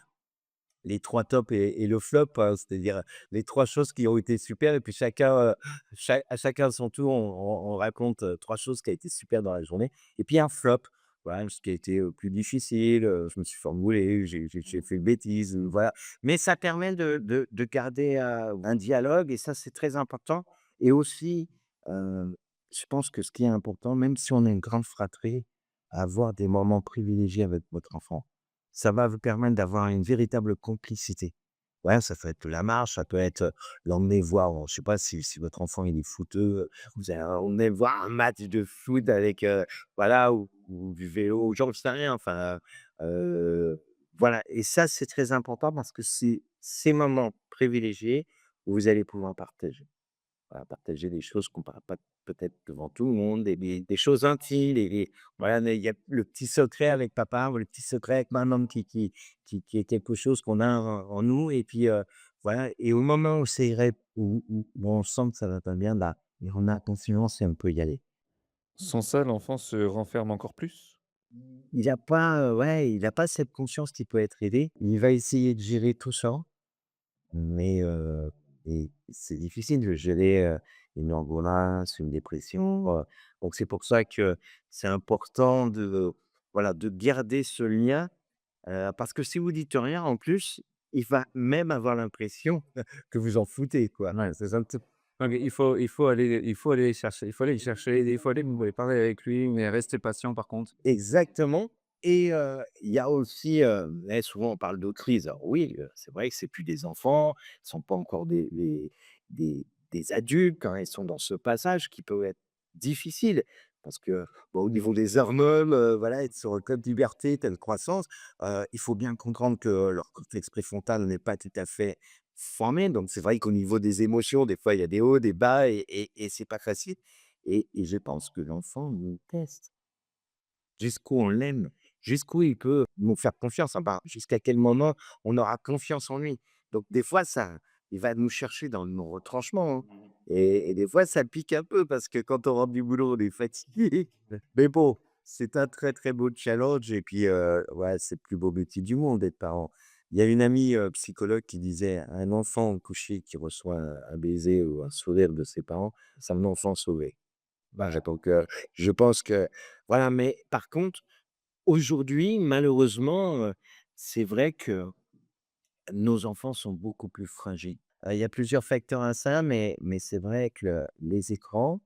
les 3 tops et le flop, c'est-à-dire les 3 choses qui ont été super et puis à chacun son tour, on raconte, 3 choses qui a été super dans la journée et puis un flop, voilà, ce qui a été, plus difficile, je me suis fait embrouler, j'ai fait une bêtise, voilà. Mais ça permet de garder, un dialogue et ça, c'est très important et aussi, je pense que ce qui est important, même si on a une grande fratrie, avoir des moments privilégiés avec votre enfant. Ça va vous permettre d'avoir une véritable complicité. Ouais, ça peut être la marche, ça peut être, l'emmener voir, je sais pas si votre enfant il est footeux, vous allez l'emmener voir un match de foot avec, voilà ou du vélo, j'en sais rien, enfin, voilà et ça, c'est très important parce que c'est ces moments privilégiés où vous allez pouvoir partager. Voilà, partager des choses qu'on ne parle pas peut-être devant tout le monde, des choses intimes et voilà, mais il y a le petit secret avec papa ou le petit secret avec maman qui est quelque chose qu'on a en nous et puis, voilà et au moment où c'est où on sent que ça va pas bien, là et on a confiance et on peut y aller. Sans ça, l'enfant se renferme encore plus? Il a pas, ouais, il a pas cette conscience qui peut être aidée. Il va essayer de gérer tout ça. Mais et c'est difficile de gérer, une angoisse, une dépression, donc c'est pour ça que c'est important de, voilà, de garder ce lien, parce que si vous dites rien en plus, il va même avoir l'impression que vous en foutez, quoi. Ouais, c'est ça le truc. Donc il faut aller les chercher. Il faut aller les chercher, il faut aller vous pouvez parler avec lui, mais restez patient par contre. Exactement. Et il y a aussi, là, souvent on parle de crise. Alors oui, c'est vrai que c'est plus des enfants, ils sont pas encore des adultes quand ils sont dans ce passage qui peut être difficile parce que, bon, au niveau des hormones, voilà, être sur le code puberté, telle croissance, il faut bien comprendre que leur cortex préfrontal n'est pas tout à fait formé. Donc c'est vrai qu'au niveau des émotions, des fois, il y a des hauts, des bas et c'est pas facile et je pense que l'enfant nous teste. Jusqu'où on l'aime, jusqu'où il peut nous faire confiance, enfin, jusqu'à quel moment on aura confiance en lui. Donc des fois, ça il va nous chercher dans nos retranchements, hein, et des fois, ça pique un peu parce que quand on rentre du boulot, on est fatigué. Mais bon, c'est un très, très beau challenge et puis, ouais, c'est le plus beau métier du monde d'être parent. Il y a une amie, psychologue qui disait: «Un enfant couché qui reçoit un baiser ou un sourire de ses parents, c'est un enfant sauvé». Bah, donc, je pense que voilà, mais par contre, aujourd'hui, malheureusement, c'est vrai que nos enfants sont beaucoup plus fragiles. Il y a plusieurs facteurs à ça, mais c'est vrai que les écrans,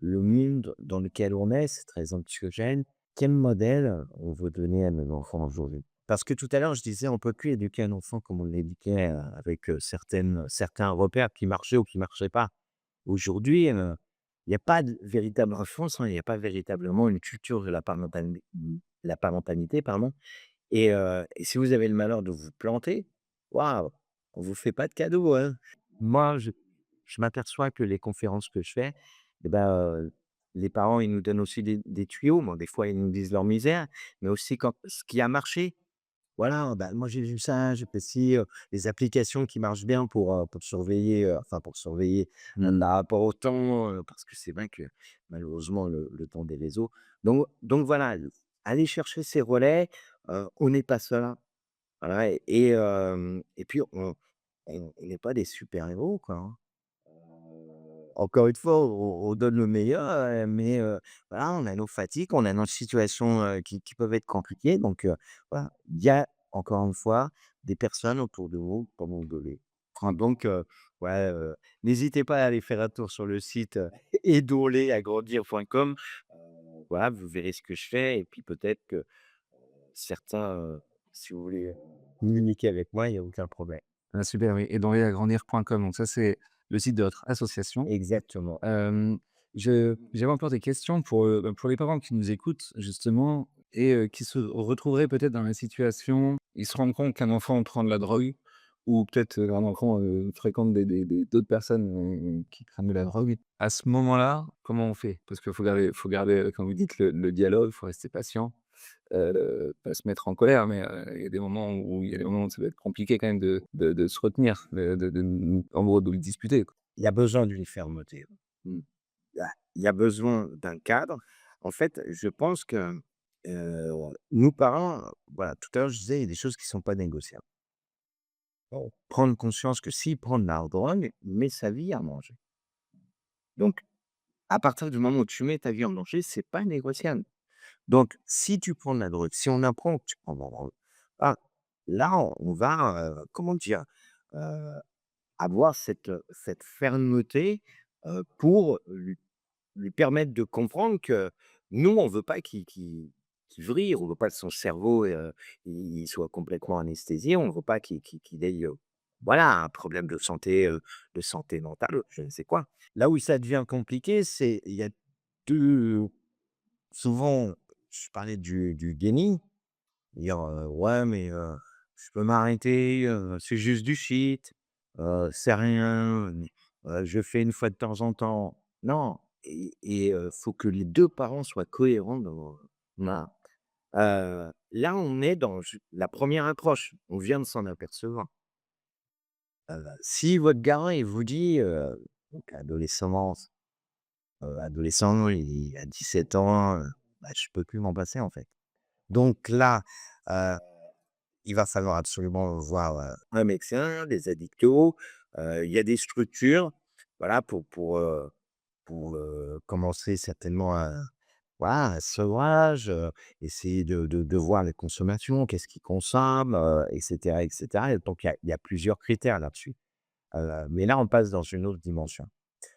le monde dans lequel on est, c'est très anxiogène. Quel modèle on veut donner à nos enfants aujourd'hui? Parce que tout à l'heure, je disais, on peut plus éduquer un enfant comme on l'éduquait, avec, certains repères qui marchaient ou qui marchaient pas. Aujourd'hui, il y a pas de véritable enfance, hein, il y a pas véritablement une culture de la parentalité, pardon et si vous avez le malheur de vous planter, waouh, on vous fait pas de cadeau, hein. Moi, je m'aperçois que les conférences que je fais et ben, les parents, ils nous donnent aussi des tuyaux. Bon, des fois, ils nous disent leur misère, mais aussi quand ce qui a marché. Voilà, bah, moi j'ai vu ça, j'ai fait ci, les applications qui marchent bien pour surveiller, enfin pour surveiller, Mmh. par rapport au temps, parce que c'est vrai que malheureusement le temps des réseaux. Donc voilà, aller chercher ces relais, on n'est pas seul, hein. Voilà et puis on n'est pas des super héros, quoi, hein. Encore une fois, on donne le meilleur, mais voilà, on a nos fatigues, on a nos situations, qui peuvent être compliquées donc voilà. Il y a encore une fois des personnes autour de vous pour vous donner. Enfin donc ouais, n'hésitez pas à aller faire un tour sur le site, edolé-agrandir.com. Voilà, vous verrez ce que je fais et puis peut-être que certains, si vous voulez communiquer avec moi, il y a aucun problème. Ah super, oui, et dans agrandir.com, donc ça, c'est le site de votre association. Exactement. Hem, j'avais encore des questions pour les parents qui nous écoutent justement et qui se retrouveraient peut-être dans la situation, ils se rendent compte qu'un enfant prend de la drogue ou peut-être, un enfant, fréquente des d'autres personnes, qui prennent de la drogue. À ce moment-là, comment on fait? Parce qu'il faut garder, comme vous dites, le dialogue, il faut rester patient, pas se mettre en colère, mais il y a des moments où ça va être compliqué quand même de se retenir, en gros de le disputer, quoi. Il y a besoin d'une fermeté. Mmh. Il y a besoin d'un cadre. En fait, je pense que, nous parents, voilà, tout à l'heure, je disais, il y a des choses qui ne sont pas négociables. Bon, prendre conscience que s'il prend de la drogue, il met sa vie en danger. Donc, à partir du moment où tu mets ta vie en danger, c'est pas négociable. Donc, si tu prends de la drogue, si on apprend que tu prends de la drogue, ah, là, on va, comment dire? Heu, avoir cette fermeté, pour lui permettre de comprendre que nous, on veut pas qu'il vrille, on veut pas que son cerveau, il soit complètement anesthésié, on veut pas qu'il ait, voilà, un problème de santé mentale, je ne sais quoi. Là où ça devient compliqué, c'est il y a 2 souvent, je parlais du déni, dire, «Ouais, mais je peux m'arrêter, c'est juste du shit, c'est rien, je fais une fois de temps en temps». Non et faut que les 2 parents soient cohérents dans ma là, on est dans ju la première approche, on vient de s'en apercevoir. Si votre gamin, il vous dit, donc adolescent, il a 17 ans, bah, je peux plus m'en passer, en fait. Donc là, heu il va falloir absolument voir, un médecin, des addictos. Il y a des structures, voilà, pour commencer certainement voilà, un sevrage, essayer de voir les consommations, qu'est-ce qu'ils consomment, et cetera et donc il y a plusieurs critères là-dessus. Mais là, on passe dans une autre dimension.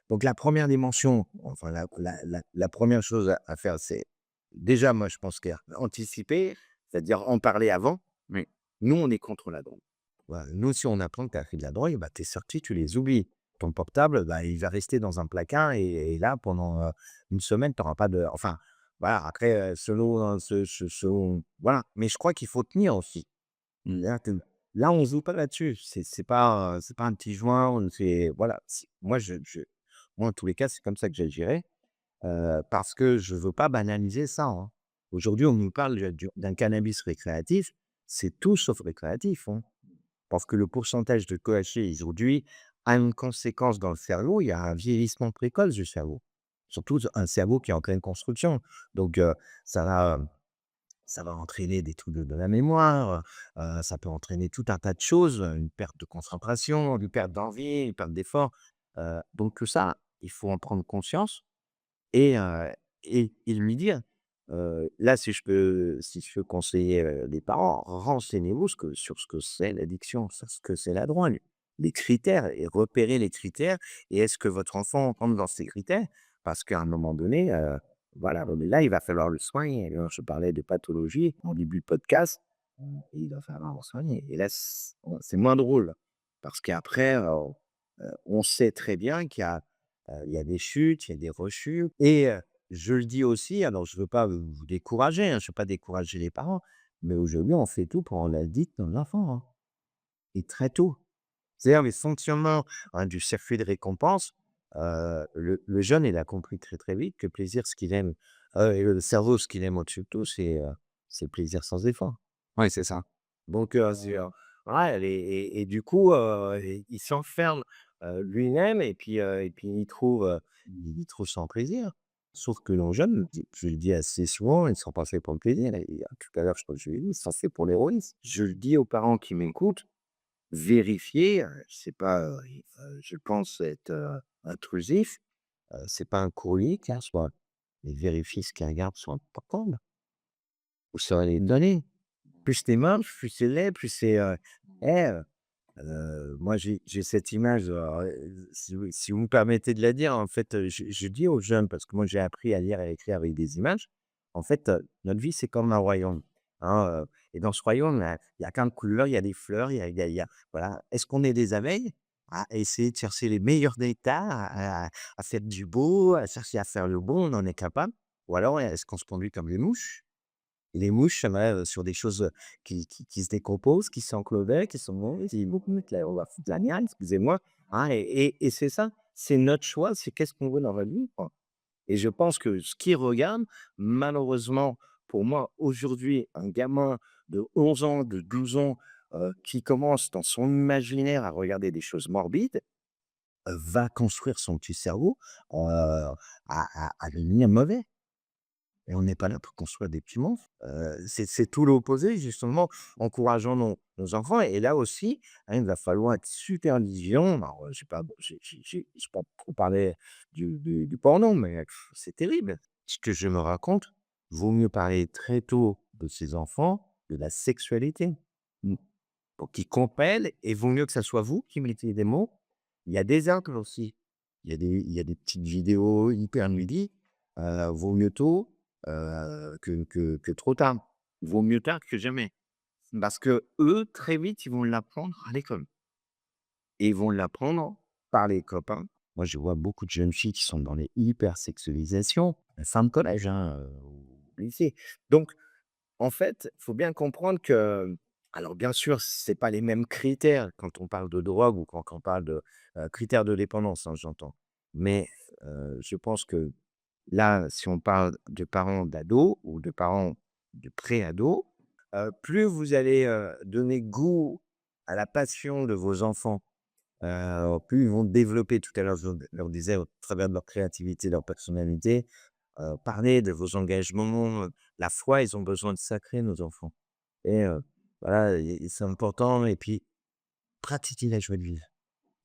Donc la première dimension, enfin la 1re chose à faire, c'est déjà, moi, je pense qu'anticiper, c'est-à-dire en parler avant. Oui. Nous, on est contre la drogue. Voilà, nous, si on apprend que tu as fait de la drogue, bah, tes sorties, tu les oublies. Ton portable, bah, il va rester dans un placard et là, pendant, 1 semaine, tu auras pas de enfin, voilà, après, selon, selon voilà, mais je crois qu'il faut tenir aussi. Mmh. C'est-à-dire que là, on joue pas là-dessus. C'est pas un petit joint, on c'est voilà, moi, en tous les cas, c'est comme ça que j'agirais, parce que je veux pas banaliser ça, hein. Aujourd'hui, on nous parle d'un cannabis récréatif, c'est tout sauf récréatif, hein. Parce que le pourcentage de THC aujourd'hui a une conséquence dans le cerveau, il y a un vieillissement précoce du cerveau. Surtout un cerveau qui est en pleine construction. Donc, ça va, ça va entraîner des troubles de la mémoire, ça peut entraîner tout un tas de choses, une perte de concentration, une perte d'envie, une perte d'effort. Donc tout ça, il faut en prendre conscience et et lui dire, là, si je peux conseiller, les parents, renseignez-vous sur ce que c'est l'addiction, sur ce que c'est la drogue. Les critères et repérer les critères et est-ce que votre enfant rentre dans ces critères? Parce qu'à un moment donné, voilà, mais là, il va falloir le soigner. Là, je parlais de pathologie en début de podcast, il va falloir le soigner et là, c'est moins drôle parce qu'après, on sait très bien qu'il y a des chutes, il y a des rechutes et je le dis aussi, alors je veux pas vous décourager, hein, je veux pas décourager les parents, mais aujourd'hui, on fait tout pour rendre addict nos enfants, hein, et très tôt. C'est-à-dire les fonctionnements, hein, du circuit de récompense, le jeune, il a compris très, très vite que plaisir, ce qu'il aime, et le cerveau, ce qu'il aime au-dessus de tout, c'est le plaisir sans effort. Ouais, c'est ça. Donc, ouais et du coup, il s'enferme, lui-même et puis il trouve son plaisir. Sauf que nos jeunes, je le dis assez souvent, ils sont pas faits pour le plaisir et tout à l'heure, je crois que je l'ai dit, ils sont faits pour l'héroïsme. Je le dis aux parents qui m'écoutent, vérifiez, c'est pas, je pense être, intrusif, c'est pas un courrier qui reçoit, mais vérifiez ce qu'ils regardent sur un portable. Vous saurez les données. Plus tu es moche, plus c'est laid, plus c'est, eh, moi j'ai cette image, si vous me permettez de la dire, en fait, je dis aux jeunes, parce que moi j'ai appris à lire et à écrire avec des images. En fait, notre vie, c'est comme un royaume, hein, et dans ce royaume, il y a plein de couleurs, il y a des fleurs, il y a voilà. Est-ce qu'on est des abeilles? À essayer de chercher les meilleurs nectars, à faire du beau, à chercher à faire le bon, on en est capable? Ou alors est-ce qu'on se conduit comme les mouches? Les mouches, ça va, sur des choses, qui se décomposent, qui s'enclovaient, qui sont mauvaises, et on va foutre la merde, excusez-moi, hein et c'est ça, c'est notre choix, c'est qu'est-ce qu'on veut dans la vie, quoi et je pense que ce qu'ils regardent, malheureusement, pour moi, aujourd'hui, un gamin de 11 ans, de 12 ans, qui commence dans son imaginaire à regarder des choses morbides, va construire son petit cerveau, à devenir mauvais. Et on n'est pas là pour construire des petits monstres. C'est tout l'opposé, justement, encourageons nos enfants et là aussi, hein, il va falloir être super vigilant. Alors, j'ai pas j'ai pas trop parlé du porno, mais c'est terrible. Ce que je me raconte, vaut mieux parler très tôt de ses enfants, de la sexualité. Mmh. Pour qu'ils comprennent et vaut mieux que ça soit vous qui mettez des mots. Il y a des angles aussi. Il y a des petites vidéos hyper midi. Vaut mieux tôt, que trop tard. Vaut mieux tard que jamais. Parce que eux très vite, ils vont l'apprendre à l'école et ils vont l'apprendre par les copains. Moi, je vois beaucoup de jeunes filles qui sont dans les hypersexualisations, fin de collège, hein, ou lycée. Donc en fait, il faut bien comprendre que alors bien sûr, c'est pas les mêmes critères quand on parle de drogue ou quand on parle de, critères de dépendance, hein, j'entends. Mais, je pense que là, si on parle de parents d'ados ou de parents de pré-ados, plus vous allez, donner goût à la passion de vos enfants, plus ils vont développer tout à l'heure, je leur disais au travers de leur créativité, leur personnalité, parler de vos engagements, la foi, ils ont besoin de sacrer nos enfants et voilà et c'est important et puis pratiquer la joie de vivre.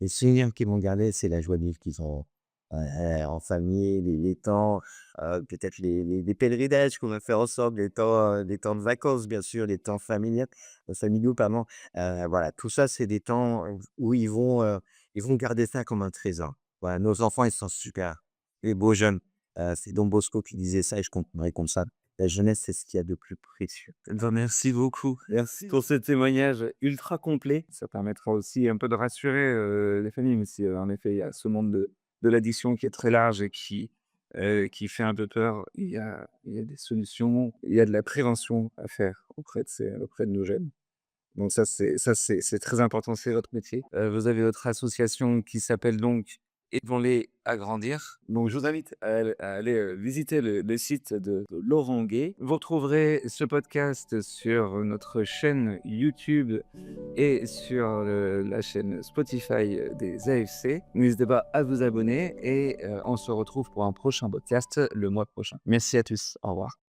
Les souvenirs qu'ils vont garder, c'est la joie de vivre qu'ils ont en famille, les temps, peut-être les pèlerinages qu'on va faire ensemble, les temps de vacances, bien sûr, les temps familiaux, pardon. Voilà, tout ça, c'est des temps où ils vont garder ça comme un trésor. Voilà, nos enfants, ils sont super, les beaux jeunes. C'est Don Bosco qui disait ça et je comprendrai comme ça. La jeunesse, c'est ce qu'il y a de plus précieux. Eh ben, merci beaucoup Merci. pour ce témoignage ultra complet. Ça permettra aussi un peu de rassurer, les familles, même si, en effet, il y a ce monde de l'addiction qui est très large et qui fait un peu peur. Il y a des solutions, il y a de la prévention à faire auprès de nos jeunes. Donc ça c'est très important, c'est votre métier. Vous avez votre association qui s'appelle donc Aidons-les à grandir. Donc je vous invite à aller, visiter le site de Laurent Gay. Vous retrouverez ce podcast sur notre chaîne YouTube et sur, la chaîne Spotify, des AFC. N'hésitez pas à vous abonner et on se retrouve pour un prochain podcast le mois prochain. Merci à tous. Au revoir.